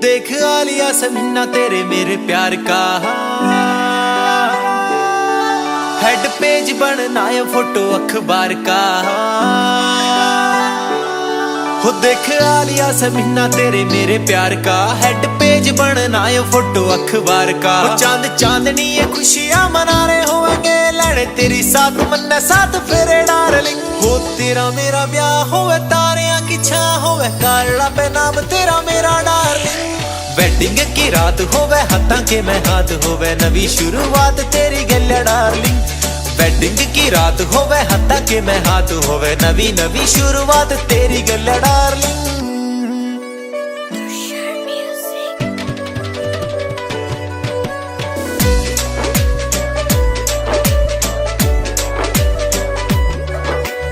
देख आलिया से महीना तेरे मेरे प्यार का हेड पेज बनना है फोटो अखबार का। हो देख आलिया से महीना तेरे मेरे प्यार का हेड पेज बनना है फोटो अखबार का। चांद चांदनी ये खुशियां मना रहे होंगे लड़े तेरी साथ मन्ने साथ फेरे डार्लिंग। हो तेरा मेरा ब्याह होवे तारियां की छां होवे काला पे नाम तेरा मेरा डार्लिंग। वेडिंग की रात होवे हाथां के मैं हाथ होवे नवी शुरुआत तेरी गल्ला डार्लिंग। वेडिंग की रात होवे हाथां के मैं हाथ होवे नवी नवी शुरुआत तेरी गल्ला डार्लिंग।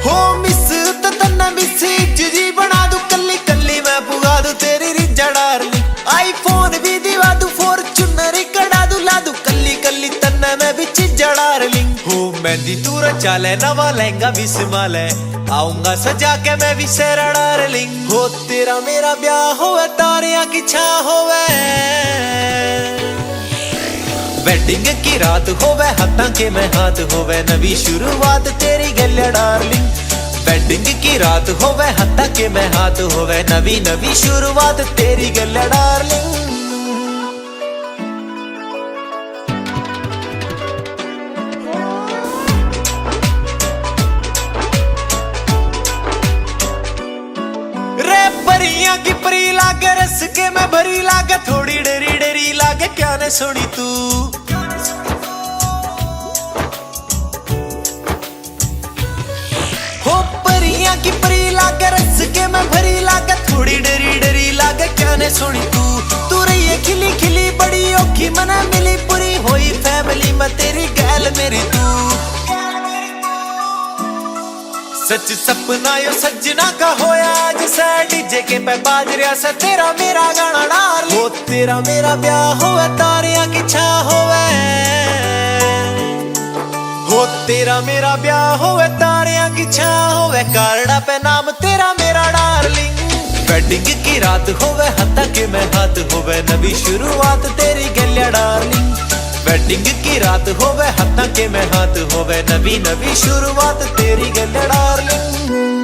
हो मिस तन्ना मिस जी बना दू कल्ली कल्ली मैं पुगा दू तेरी रिजा डार्लिंग। आईफोन भी दिवा दू फॉर्च्यूनर कड़ा दू ला दू कल्ली कल्ली तन्ना मैं भी चिजा डार्लिंग। हो मेहंदी तू रचा ले नवा लहंगा भी संभाले आऊंगा सजा के मैं भी सेरा डार्लिंग। हो तेरा मेरा ब्याह होवे तारियां की छां होवे वेडिंग की रात होवे हाथां के मैं हाथ होवे नवी शुरुआत तेरी गल्ला डार्लिंग। वेडिंग की रात होवे हाथां के मैं हाथ होवे नवी नवी शुरुआत तेरी गल्ला डार्लिंग। परियां की परी लागे रस के मैं भरी लागे थोड़ी डेरी डेरी लागे क्या ने सुनी तू। हो परियां की परी लागे रस के मैं भरी लागे थोड़ी डेरी डेरी लागे क्या ने सुनी तू। तू रही है खिली खिली बड़ी औखी मना मिली पूरी होई फैमिली में तेरी गैल मेरी तू। सच सपना यो सजना का होया आज से डीजे के पे बाज रिया से तेरा मेरा गाना डार्लिंग। हो तेरा मेरा ब्याह होवे तारियां की छां होवे। हो तेरा मेरा ब्याह होवे तारियां की छां होवे कार्डा पे नाम तेरा मेरा डार्लिंग। वेडिंग की रात होवे हाथां के मैं हाथ होवे नवी शुरुआत तेरी गल्ला डार्लिंग। वेडिंग की रात होवे हाथां के मैं हाथ होवे नवी नवी शुरुआत तेरी गल्ला डार्लिंग।